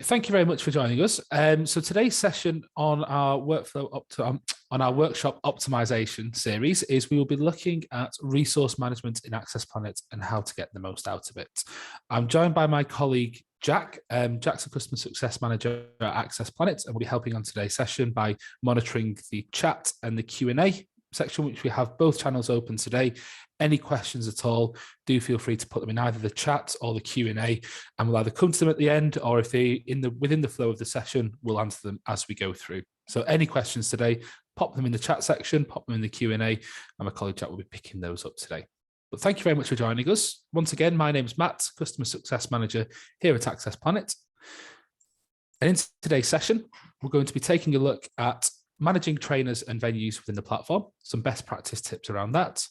Thank you very much for joining us. So today's session on our on our workshop optimization series is we will be looking at resource management in accessplanit and how to get the most out of it. I'm joined by my colleague Jack. Jack's a customer success manager at accessplanit, and we'll be helping on today's session by monitoring the chat and the Q&A section, which we have both channels open today. Any questions at all, do feel free to put them in either the chat or the Q&A, and we'll either come to them at the end, or if they within the flow of the session, we'll answer them as we go through. So any questions today, pop them in the chat section, pop them in the Q&A, and my colleague Jack will be picking those up today. But thank you very much for joining us. Once again, my name is Matt, Customer Success Manager here at accessplanit. And in today's session, we're going to be taking a look at managing trainers and venues within the platform, some best practice tips around that.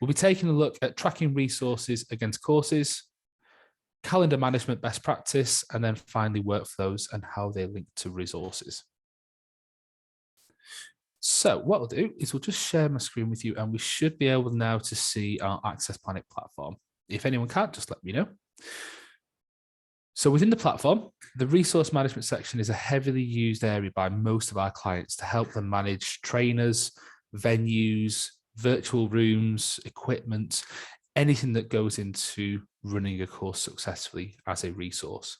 We'll be taking a look at tracking resources against courses, calendar management best practice, and then finally workflows and how they link to resources. So what we'll do is we'll just share my screen with you, and we should be able now to see our accessplanit platform. If anyone can't, just let me know. So within the platform, the resource management section is a heavily used area by most of our clients to help them manage trainers, venues, virtual rooms, equipment, anything that goes into running a course successfully as a resource.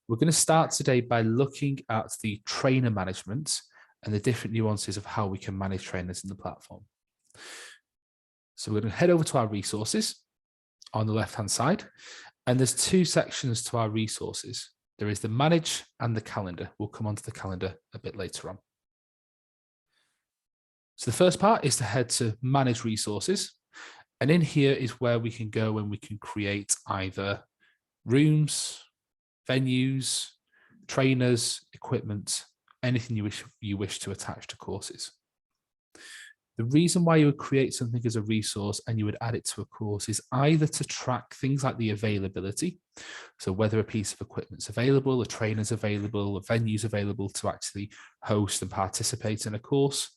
We're going to start today by looking at the trainer management and the different nuances of how we can manage trainers in the platform. So we're going to head over to our resources on the left-hand side, and there's two sections to our resources. There is the manage and the calendar. We'll come onto the calendar a bit later on. So the first part is to head to manage resources. And in here is where we can go and we can create either rooms, venues, trainers, equipment, anything you wish to attach to courses. The reason why you would create something as a resource and you would add it to a course is either to track things like the availability. So whether a piece of equipment's available, a trainer's available, a venue's available to actually host and participate in a course,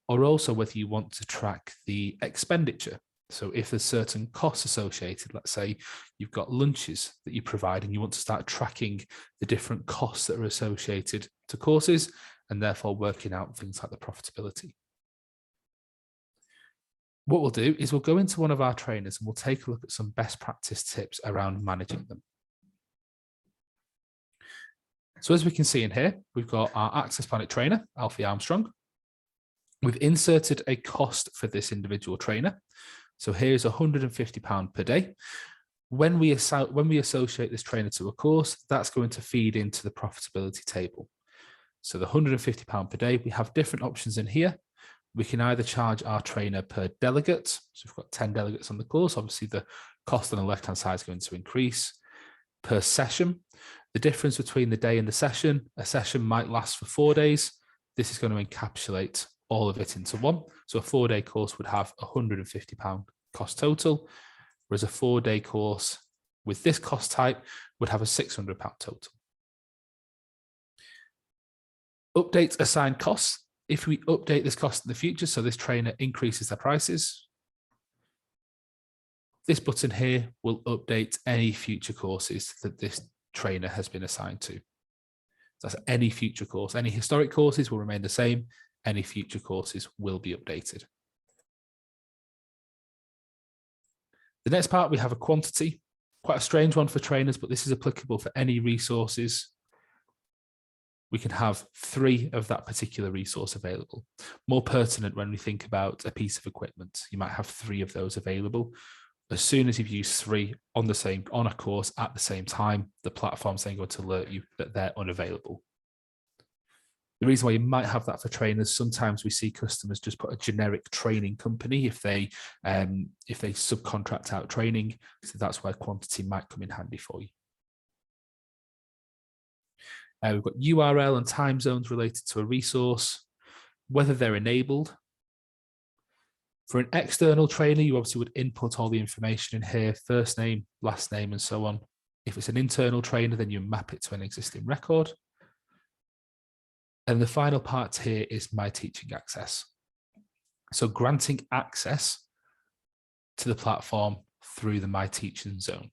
or also whether you want to track the expenditure. So if there's certain costs associated, let's say you've got lunches that you provide and you want to start tracking the different costs that are associated to courses and therefore working out things like the profitability. What we'll do is we'll go into one of our trainers and we'll take a look at some best practice tips around managing them. So as we can see in here, we've got our accessplanit trainer, Alfie Armstrong. We've inserted a cost for this individual trainer. So here's £150 per day. When we associate this trainer to a course, that's going to feed into the profitability table. So the £150 per day, we have different options in here. We can either charge our trainer per delegate. So we've got 10 delegates on the course. Obviously, the cost on the left-hand side is going to increase. Per session, the difference between the day and the session, a session might last for 4 days. This is going to encapsulate all of it into one. So a 4-day course would have £150 cost total, whereas a 4-day course with this cost type would have a £600 total. Update assigned costs. If we update this cost in the future, so this trainer increases their prices, this button here will update any future courses that this trainer has been assigned to. That's any future course. Any historic courses will remain the same. Any future courses will be updated. The next part, we have a quantity, quite a strange one for trainers, but this is applicable for any resources. We can have 3 of that particular resource available. More pertinent when we think about a piece of equipment, you might have 3 of those available. As soon as you've used 3 on a course at the same time, the platform's then going to alert you that they're unavailable. The reason why you might have that for trainers, sometimes we see customers just put a generic training company if they subcontract out training. So that's where quantity might come in handy for you. We've got URL and time zones related to a resource, whether they're enabled. For an external trainer, you obviously would input all the information in here, first name, last name, and so on. If it's an internal trainer, then you map it to an existing record. And the final part here is My Teaching Access. So granting access to the platform through the My Teaching zone.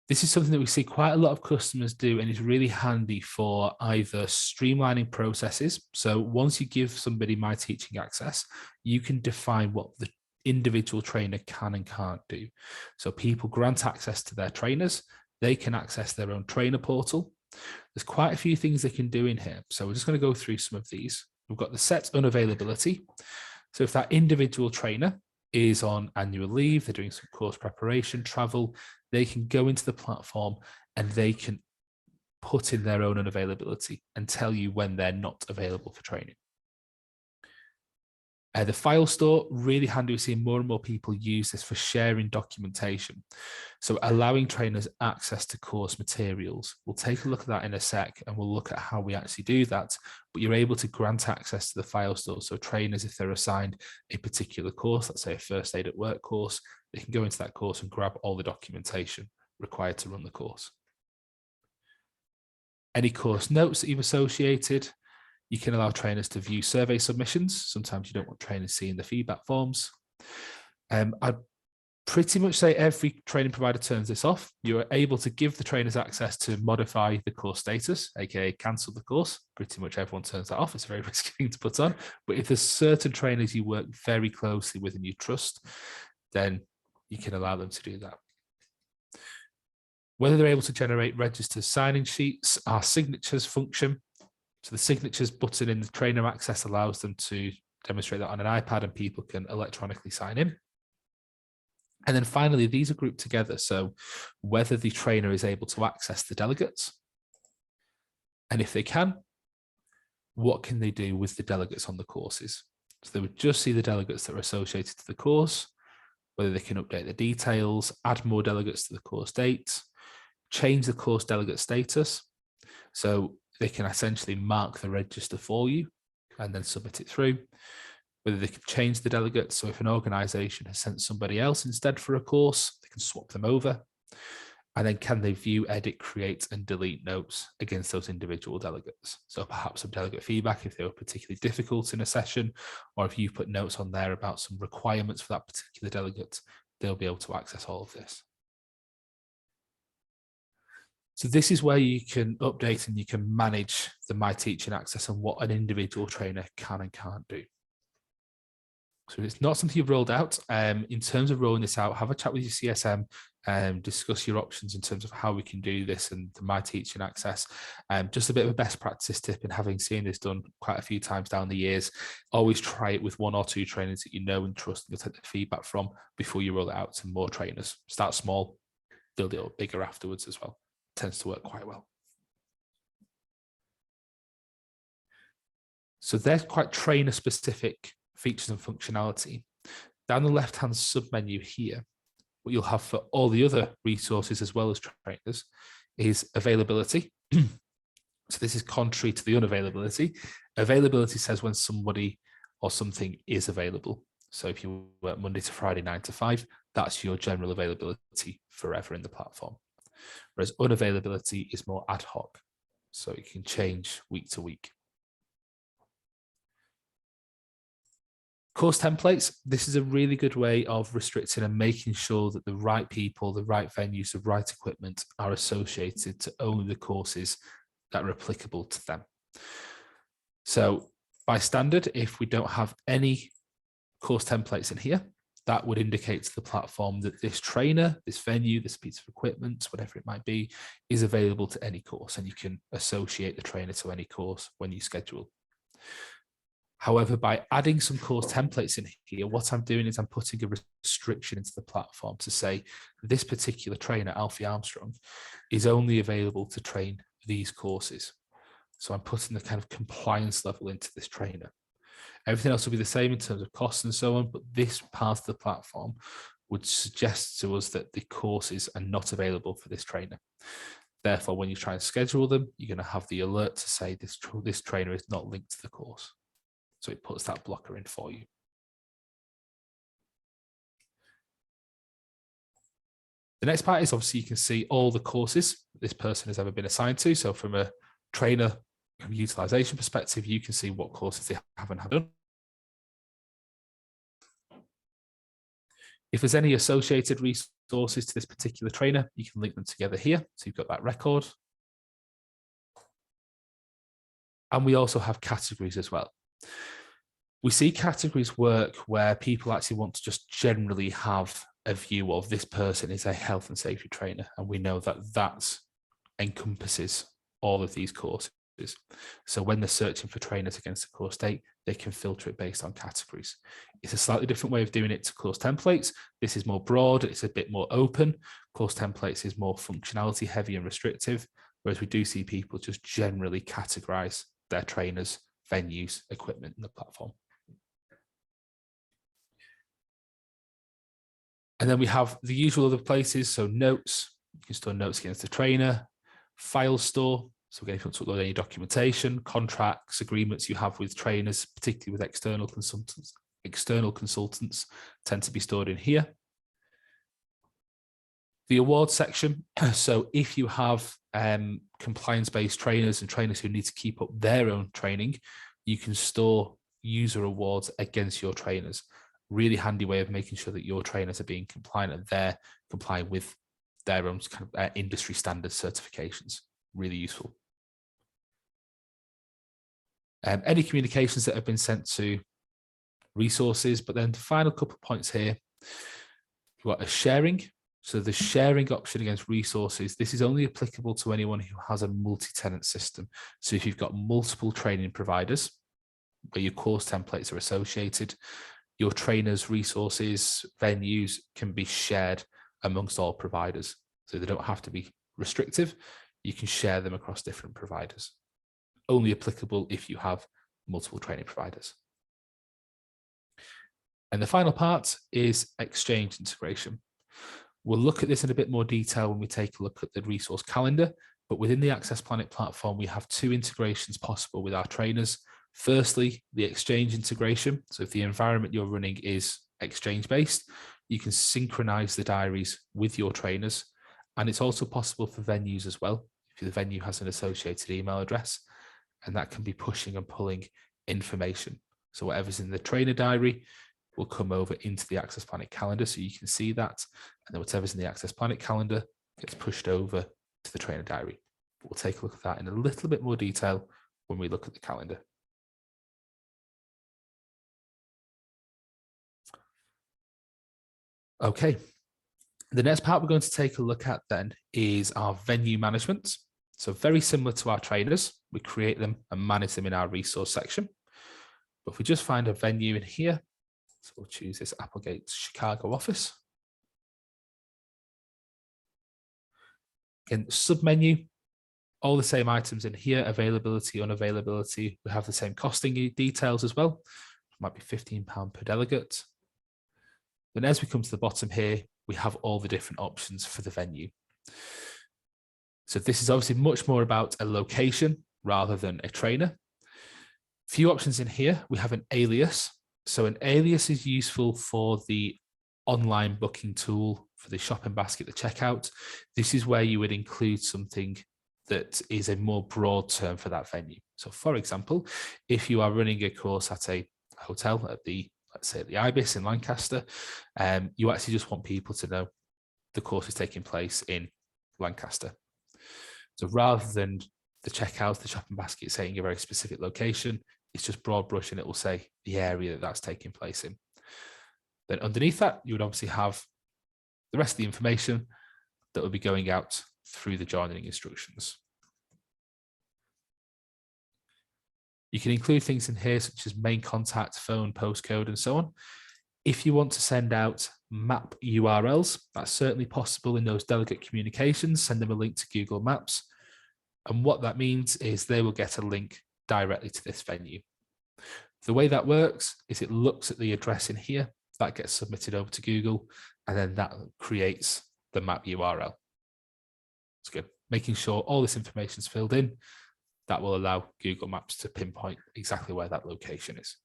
This is something that we see quite a lot of customers do, and it's really handy for either streamlining processes. So once you give somebody My Teaching Access, you can define what the individual trainer can and can't do. So people grant access to their trainers. They can access their own trainer portal. There's quite a few things they can do in here. So we're just going to go through some of these. We've got the set unavailability. So if that individual trainer is on annual leave, they're doing some course preparation, travel, they can go into the platform and they can put in their own unavailability and tell you when they're not available for training. The file store, really handy. We're seeing more and more people use this for sharing documentation. So allowing trainers access to course materials. We'll take a look at that in a sec and we'll look at how we actually do that. But you're able to grant access to the file store. So trainers, if they're assigned a particular course, let's say a first aid at work course, they can go into that course and grab all the documentation required to run the course. Any course notes that you've associated, you can allow trainers to view survey submissions. Sometimes you don't want trainers seeing the feedback forms. I'd pretty much say every training provider turns this off. You're able to give the trainers access to modify the course status, aka cancel the course. Pretty much everyone turns that off. It's a very risky thing to put on. But if there's certain trainers you work very closely with and you trust, then you can allow them to do that. Whether they're able to generate register signing sheets, our signatures function. So the signatures button in the trainer access allows them to demonstrate that on an iPad and people can electronically sign in. And then finally, these are grouped together. So whether the trainer is able to access the delegates, and if they can, what can they do with the delegates on the courses? So they would just see the delegates that are associated to the course, whether they can update the details, add more delegates to the course date, change the course delegate status. So they can essentially mark the register for you and then submit it through. Whether they can change the delegates. So if an organization has sent somebody else instead for a course, they can swap them over. And then can they view, edit, create, and delete notes against those individual delegates? So perhaps some delegate feedback if they were particularly difficult in a session, or if you put notes on there about some requirements for that particular delegate, they'll be able to access all of this. So this is where you can update and you can manage the My Teaching Access and what an individual trainer can and can't do. So it's not something you've rolled out. In terms of rolling this out, have a chat with your CSM and discuss your options in terms of how we can do this and the My Teaching Access. Just a bit of a best practice tip, and having seen this done quite a few times down the years, always try it with one or two trainers that you know and trust and you'll take the feedback from before you roll it out to more trainers. Start small, build it up bigger afterwards as well. Tends to work quite well. So they're quite trainer specific features and functionality. Down the left-hand submenu here, what you'll have for all the other resources as well as trainers is availability. So this is contrary to the unavailability. Availability says when somebody or something is available. So if you work Monday to Friday, 9 to 5, that's your general availability forever in the platform. Whereas unavailability is more ad hoc. So it can change week to week. Course templates, this is a really good way of restricting and making sure that the right people, the right venues, the right equipment are associated to only the courses that are applicable to them. So by standard, if we don't have any course templates in here, that would indicate to the platform that this trainer, this venue, this piece of equipment, whatever it might be, is available to any course, and you can associate the trainer to any course when you schedule. However, by adding some course templates in here, what I'm doing is I'm putting a restriction into the platform to say this particular trainer, Alfie Armstrong, is only available to train these courses. So I'm putting the kind of compliance level into this trainer. Everything else will be the same in terms of costs and so on, but this part of the platform would suggest to us that the courses are not available for this trainer. Therefore, when you try and schedule them, you're going to have the alert to say this trainer is not linked to the course. So it puts that blocker in for you. The next part is obviously you can see all the courses this person has ever been assigned to. So from a trainer utilization perspective, you can see what courses they haven't done. If there's any associated resources to this particular trainer, you can link them together here. So you've got that record. And we also have categories as well. We see categories work where people actually want to just generally have a view of this person is a health and safety trainer. And we know that that encompasses all of these courses. So when they're searching for trainers against a course date, they can filter it based on categories. It's a slightly different way of doing it to course templates. This is more broad, it's a bit more open. Course templates is more functionality heavy and restrictive, whereas we do see people just generally categorize their trainers, venues, equipment in the platform. And then we have the usual other places. So notes, you can store notes against the trainer, file store. So again, if you want to upload any documentation, contracts, agreements you have with trainers, particularly with external consultants tend to be stored in here. The awards section. So if you have compliance-based trainers and trainers who need to keep up their own training, you can store user awards against your trainers. Really handy way of making sure that your trainers are being compliant and they're complying with their own kind of industry standard certifications. Really useful. Any communications that have been sent to resources, but then the final couple of points here, you've got a sharing. So the sharing option against resources, this is only applicable to anyone who has a multi-tenant system. So if you've got multiple training providers where your course templates are associated, your trainers, resources, venues can be shared amongst all providers. So they don't have to be restrictive. You can share them across different providers. Only applicable if you have multiple training providers. And the final part is exchange integration. We'll look at this in a bit more detail when we take a look at the resource calendar, but within the accessplanit platform, we have two integrations possible with our trainers. Firstly, the exchange integration. So if the environment you're running is exchange-based, you can synchronize the diaries with your trainers. And it's also possible for venues as well. If the venue has an associated email address, and that can be pushing and pulling information. So whatever's in the trainer diary will come over into the accessplanit calendar, so you can see that. And then whatever's in the accessplanit calendar gets pushed over to the trainer diary. We'll take a look at that in a little bit more detail when we look at the calendar. Okay, the next part we're going to take a look at then is our venue management. So very similar to our trainers, we create them and manage them in our resource section. But if we just find a venue in here, so we'll choose this Applegate Chicago office. Again, submenu, all the same items in here, availability, unavailability. We have the same costing details as well. It might be £15 per delegate. Then as we come to the bottom here, we have all the different options for the venue. So this is obviously much more about a location rather than a trainer. Few options in here. We have an alias. So an alias is useful for the online booking tool for the shopping basket, the checkout. This is where you would include something that is a more broad term for that venue. So for example, if you are running a course at a hotel at the, let's say at the Ibis in Lancaster, you actually just want people to know the course is taking place in Lancaster. So rather than the checkout, the shopping basket saying a very specific location, it's just broad brush and it will say the area that that's taking place in. Then underneath that, you would obviously have the rest of the information that will be going out through the joining instructions. You can include things in here such as main contact, phone, postcode, and so on. If you want to send out map URLs, that's certainly possible in those delegate communications. Send them a link to Google Maps. And what that means is they will get a link directly to this venue. The way that works is it looks at the address in here, that gets submitted over to Google, and then that creates the map URL. It's good. Making sure all this information is filled in, that will allow Google Maps to pinpoint exactly where that location is.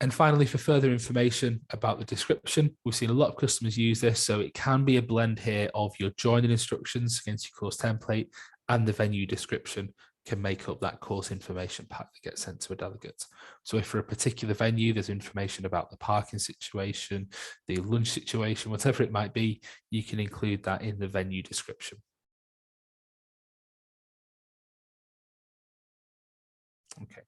And finally, for further information about the description, we've seen a lot of customers use this, so it can be a blend here of your joining instructions against your course template and the venue description can make up that course information pack that gets sent to a delegate. So if for a particular venue, there's information about the parking situation, the lunch situation, whatever it might be, you can include that in the venue description. Okay.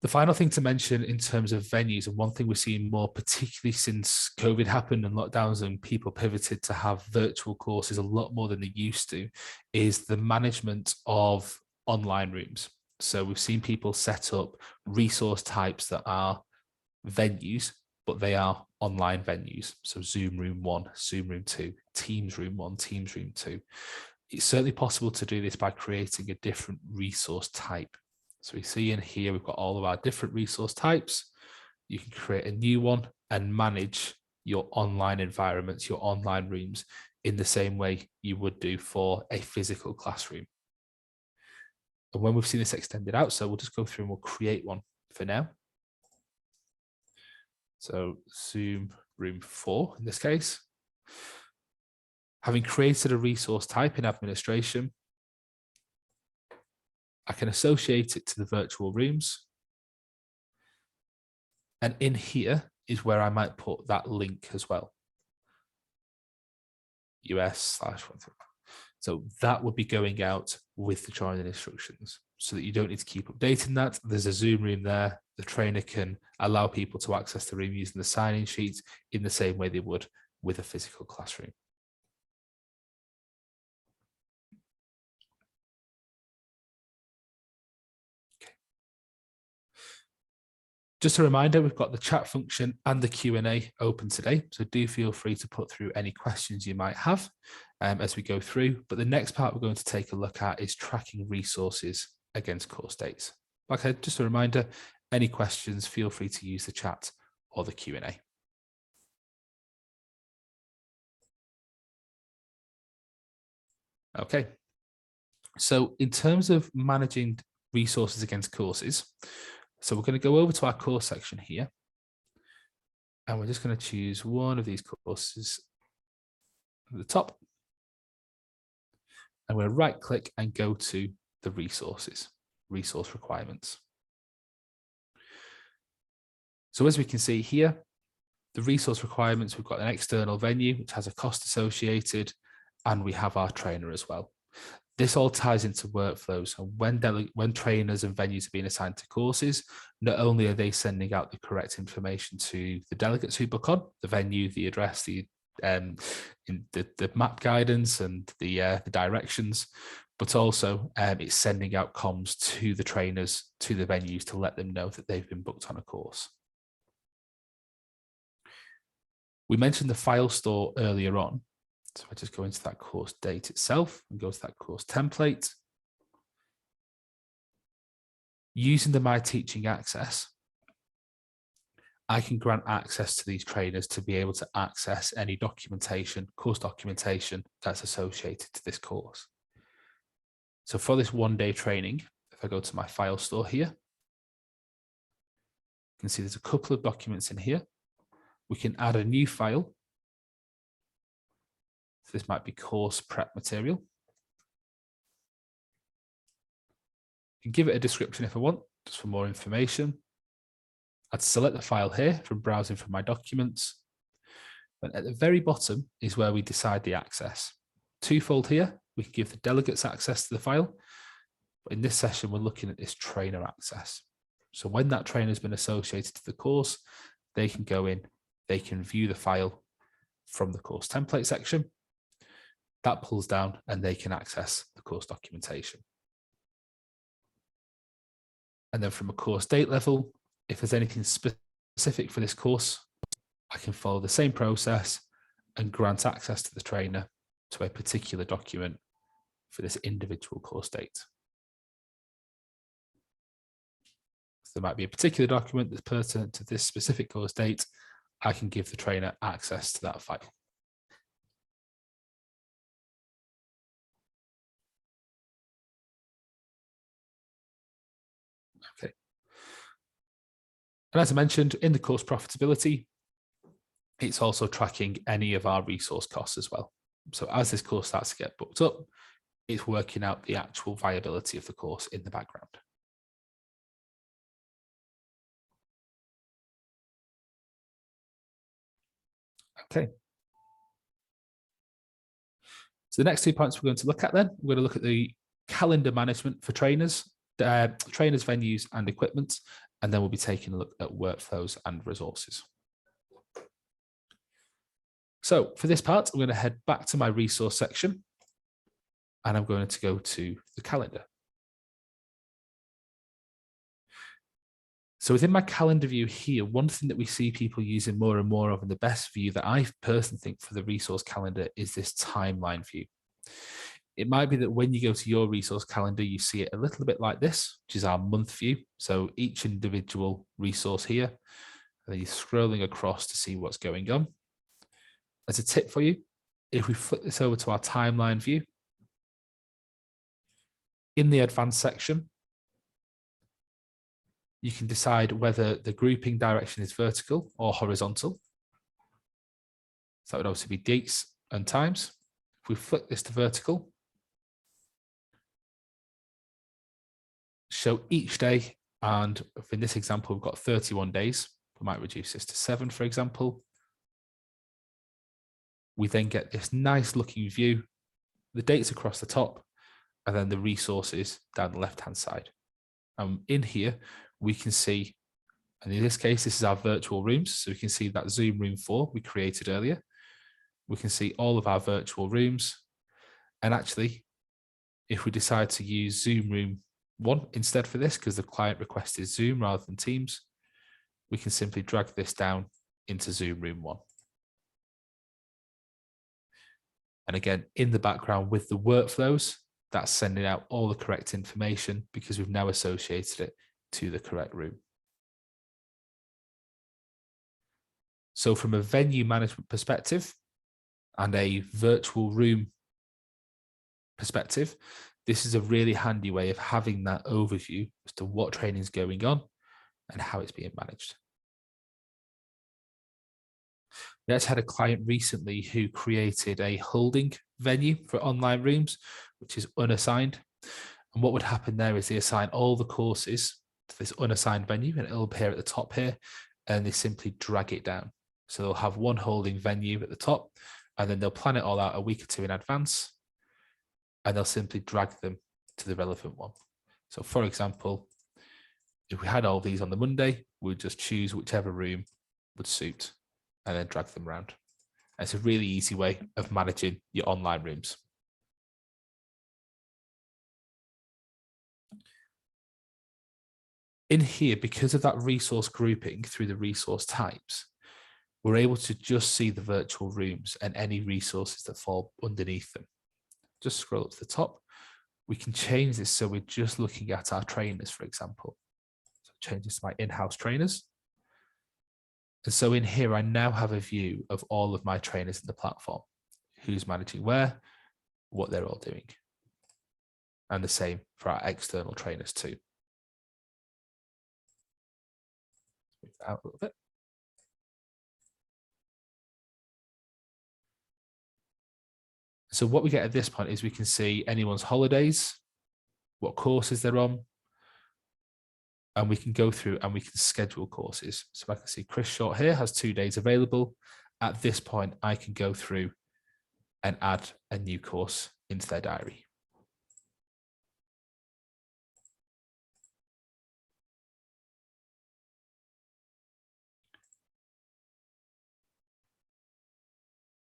The final thing to mention in terms of venues, and one thing we're seeing more, particularly since COVID happened and lockdowns and people pivoted to have virtual courses a lot more than they used to, is the management of online rooms. So we've seen people set up resource types that are venues, but they are online venues. So Zoom Room 1, Zoom Room 2, Teams Room 1, Teams Room 2. It's certainly possible to do this by creating a different resource type. So we see in here, we've got all of our different resource types. You can create a new one and manage your online environments, your online rooms, in the same way you would do for a physical classroom. And when we've seen this extended out, so we'll just go through and we'll create one for now. So Zoom Room 4 in this case. Having created a resource type in administration, I can associate it to the virtual rooms. And in here is where I might put that link as well. US/1. So that would be going out with the joining instructions so that you don't need to keep updating that. There's a Zoom room there. The trainer can allow people to access the room using the sign-in sheets in the same way they would with a physical classroom. Just a reminder, we've got the chat function and the Q&A open today, so do feel free to put through any questions you might have as we go through. But the next part we're going to take a look at is tracking resources against course dates. Okay, just a reminder, any questions, feel free to use the chat or the Q&A. Okay, so in terms of managing resources against courses, so we're going to go over to our course section here, and we're just going to choose one of these courses at the top. And we're going to right click and go to the resource requirements. So as we can see here, the resource requirements, we've got an external venue, which has a cost associated, and we have our trainer as well. This all ties into workflows. And when trainers and venues are being assigned to courses, not only are they sending out the correct information to the delegates who book on, the venue, the address, the map guidance and the directions, but also it's sending out comms to the trainers, to the venues, to let them know that they've been booked on a course. We mentioned the file store earlier on. So I just go into that course date itself and go to that course template. Using the My Teaching Access, I can grant access to these trainers to be able to access any documentation, course documentation that's associated to this course. So for this one-day training, if I go to my file store here, you can see there's a couple of documents in here. We can add a new file. So this might be course prep material. I can give it a description if I want, just for more information. I'd select the file here from browsing from my documents. And at the very bottom is where we decide the access. Twofold here, we can give the delegates access to the file. But in this session, we're looking at this trainer access. So when that trainer has been associated to the course, they can go in, they can view the file from the course template section. That pulls down and they can access the course documentation. And then from a course date level, if there's anything specific for this course, I can follow the same process and grant access to the trainer to a particular document for this individual course date. So there might be a particular document that's pertinent to this specific course date. I can give the trainer access to that file. Okay. And as I mentioned, in the course profitability, it's also tracking any of our resource costs as well. So as this course starts to get booked up, it's working out the actual viability of the course in the background. Okay. So the next 2 points we're going to look at then, we're going to look at the calendar management for trainers, venues and equipment, and then we'll be taking a look at workflows and resources. So for this part, I'm going to head back to my resource section and I'm going to go to the calendar. So within my calendar view here, one thing that we see people using more and more of, and the best view that I personally think for the resource calendar, is this timeline view. It might be that when you go to your resource calendar, you see it a little bit like this, which is our month view. So each individual resource here, and then you're scrolling across to see what's going on. As a tip for you, if we flip this over to our timeline view, in the advanced section, you can decide whether the grouping direction is vertical or horizontal. So that would obviously be dates and times. If we flip this to vertical, show each day, and in this example, we've got 31 days. We might reduce this to 7, for example. We then get this nice looking view, the dates across the top, and then the resources down the left-hand side. In here, we can see, and in this case, this is our virtual rooms. So we can see that Zoom room 4 we created earlier. We can see all of our virtual rooms. And actually, if we decide to use Zoom room 1 instead for this, because the client requested Zoom rather than Teams, we can simply drag this down into Zoom room 1. And again, in the background with the workflows, that's sending out all the correct information because we've now associated it to the correct room. So from a venue management perspective and a virtual room perspective, this is a really handy way of having that overview as to what training is going on and how it's being managed. We actually had a client recently who created a holding venue for online rooms, which is unassigned. And what would happen there is they assign all the courses to this unassigned venue, and it'll appear at the top here, and they simply drag it down. So they'll have one holding venue at the top, and then they'll plan it all out a week or 2 in advance, and they'll simply drag them to the relevant one. So for example, if we had all these on the Monday, we'd just choose whichever room would suit and then drag them around. And it's a really easy way of managing your online rooms. In here, because of that resource grouping through the resource types, we're able to just see the virtual rooms and any resources that fall underneath them. Just scroll up to the top. We can change this so we're just looking at our trainers, for example. So change this to my in-house trainers. And so in here, I now have a view of all of my trainers in the platform, who's managing where, what they're all doing. And the same for our external trainers too. Move that out a little bit. So what we get at this point is we can see anyone's holidays, what courses they're on, and we can go through and we can schedule courses. So I can see Chris Short here has 2 days available. At this point, I can go through and add a new course into their diary.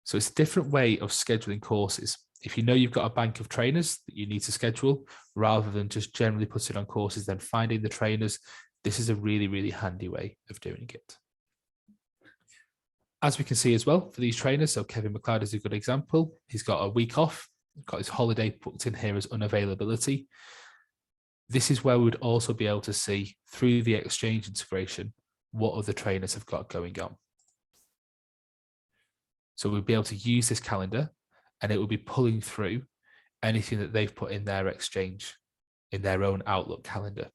So it's a different way of scheduling courses. If you know you've got a bank of trainers that you need to schedule, rather than just generally putting on courses, then finding the trainers, this is a really, really handy way of doing it. As we can see as well for these trainers, so Kevin McLeod is a good example. He's got a week off, got his holiday booked in here as unavailability. This is where we would also be able to see through the Exchange integration what other trainers have got going on. So we'll be able to use this calendar and it will be pulling through anything that they've put in their Exchange, in their own Outlook calendar.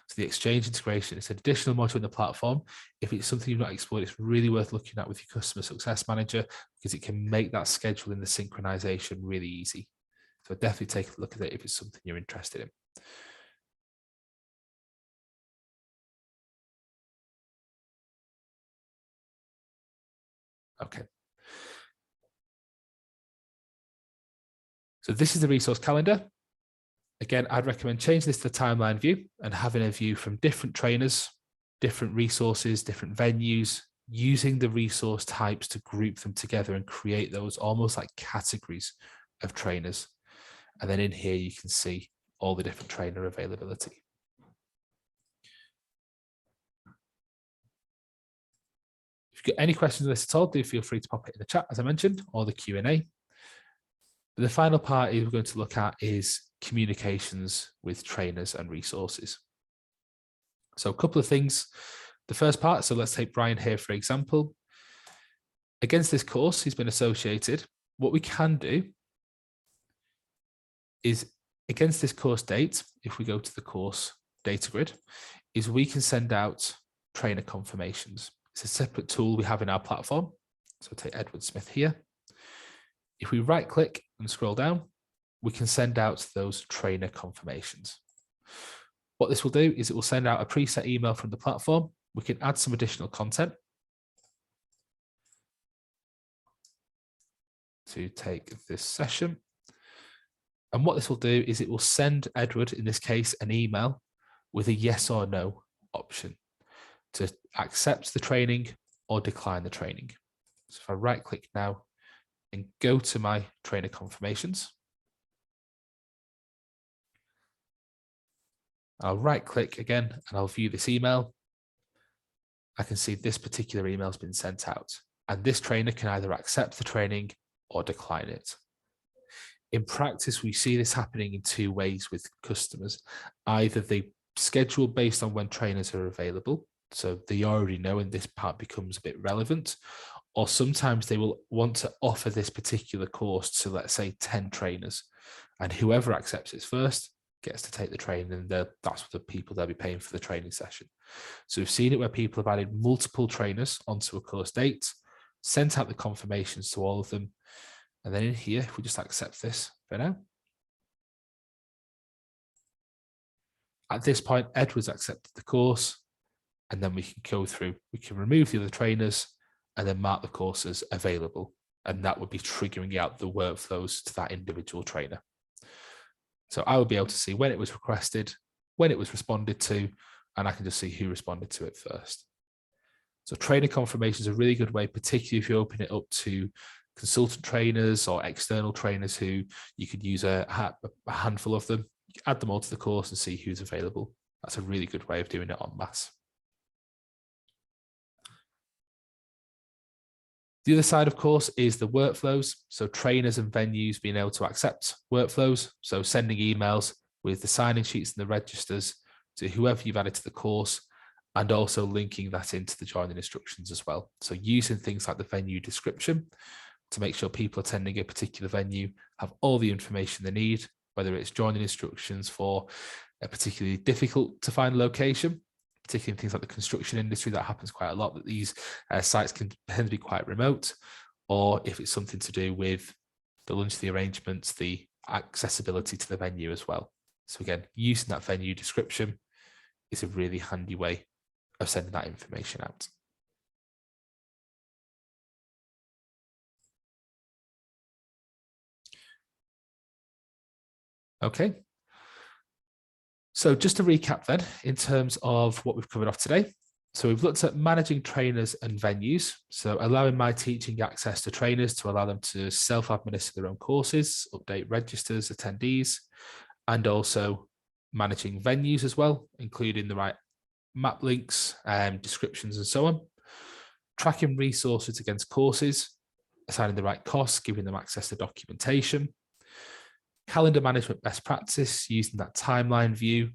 So the Exchange integration is an additional module in the platform. If it's something you've not explored, it's really worth looking at with your customer success manager because it can make that scheduling, the synchronization really easy. So definitely take a look at it if it's something you're interested in. Okay. So this is the resource calendar. Again, I'd recommend changing this to the timeline view and having a view from different trainers, different resources, different venues, using the resource types to group them together and create those almost like categories of trainers. And then in here, you can see all the different trainer availability. If you've got any questions on this at all, do feel free to pop it in the chat, as I mentioned, or the Q&A. The final part we're going to look at is communications with trainers and resources. So a couple of things. The first part, so let's take Brian here, for example. Against this course, he's been associated. What we can do is against this course date, if we go to the course data grid, is we can send out trainer confirmations. It's a separate tool we have in our platform. So take Edward Smith here. If we right click and scroll down, we can send out those trainer confirmations. What this will do is it will send out a preset email from the platform. We can add some additional content to take this session. And what this will do is it will send Edward, in this case, an email with a yes or no option to accept the training or decline the training. So if I right click now and go to my trainer confirmations, I'll right click again and I'll view this email. I can see this particular email has been sent out, and this trainer can either accept the training or decline it. In practice, we see this happening in two ways with customers. Either they schedule based on when trainers are available, so they already know and this part becomes a bit relevant, or sometimes they will want to offer this particular course to, let's say, 10 trainers, and whoever accepts it first gets to take the training, and that's the people they'll be paying for the training session. So we've seen it where people have added multiple trainers onto a course date, sent out the confirmations to all of them, and then in here, if we just accept this for now. At this point, Edward's accepted the course, and then we can go through, we can remove the other trainers and then mark the course as available. And that would be triggering out the workflows to that individual trainer. So I would be able to see when it was requested, when it was responded to, and I can just see who responded to it first. So trainer confirmation is a really good way, particularly if you open it up to consultant trainers or external trainers who you could use a handful of them, add them all to the course and see who's available. That's a really good way of doing it en masse. The other side, of course, is the workflows. So trainers and venues being able to accept workflows. So sending emails with the sign-in sheets and the registers to whoever you've added to the course, and also linking that into the joining instructions as well. So using things like the venue description to make sure people attending a particular venue have all the information they need, whether it's joining instructions for a particularly difficult to find location, particularly in things like the construction industry. That happens quite a lot, that these sites can tend to be quite remote, or if it's something to do with the lunch, arrangements, the accessibility to the venue as well. So again, using that venue description is a really handy way of sending that information out. Okay. So just to recap then, in terms of what we've covered off today. So we've looked at managing trainers and venues. So allowing My Teaching access to trainers to allow them to self-administer their own courses, update registers, attendees, and also managing venues as well, including the right map links, descriptions, and so on. Tracking resources against courses, assigning the right costs, giving them access to documentation. Calendar management best practice, using that timeline view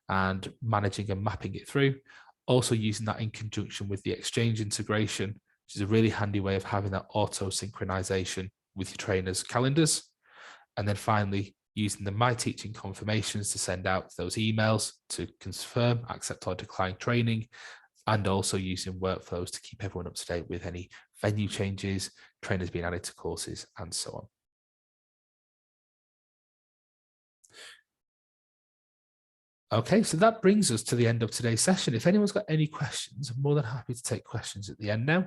and managing and mapping it through. Also using that in conjunction with the Exchange integration, which is a really handy way of having that auto synchronization with your trainers' calendars. And then finally, using the My Teaching confirmations to send out those emails to confirm, accept or decline training, and also using workflows to keep everyone up to date with any venue changes, trainers being added to courses, and so on. Okay, so that brings us to the end of today's session. If anyone's got any questions, I'm more than happy to take questions at the end now.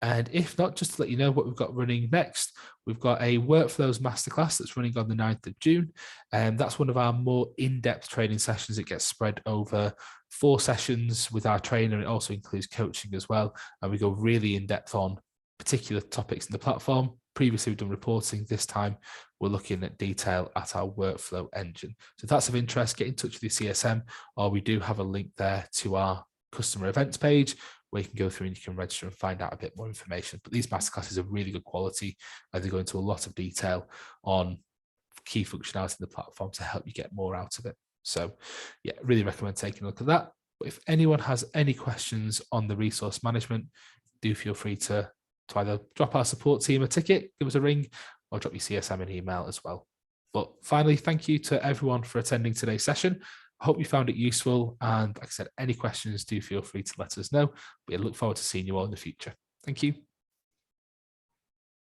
And if not, just to let you know what we've got running next, we've got a workflows masterclass that's running on the 9th of June. And that's one of our more in-depth training sessions. It gets spread over 4 sessions with our trainer. It also includes coaching as well. And we go really in depth on particular topics in the platform. Previously, we've done reporting. This time, we're looking at detail at our workflow engine. So if that's of interest, get in touch with your CSM, or we do have a link there to our customer events page where you can go through and you can register and find out a bit more information. But these masterclasses are really good quality, and they go into a lot of detail on key functionality in the platform to help you get more out of it. So yeah, really recommend taking a look at that. But if anyone has any questions on the resource management, do feel free to either drop our support team a ticket, give us a ring, or drop your CSM an email as well. But finally, thank you to everyone for attending today's session. I hope you found it useful. And like I said, any questions, do feel free to let us know. We look forward to seeing you all in the future. Thank you.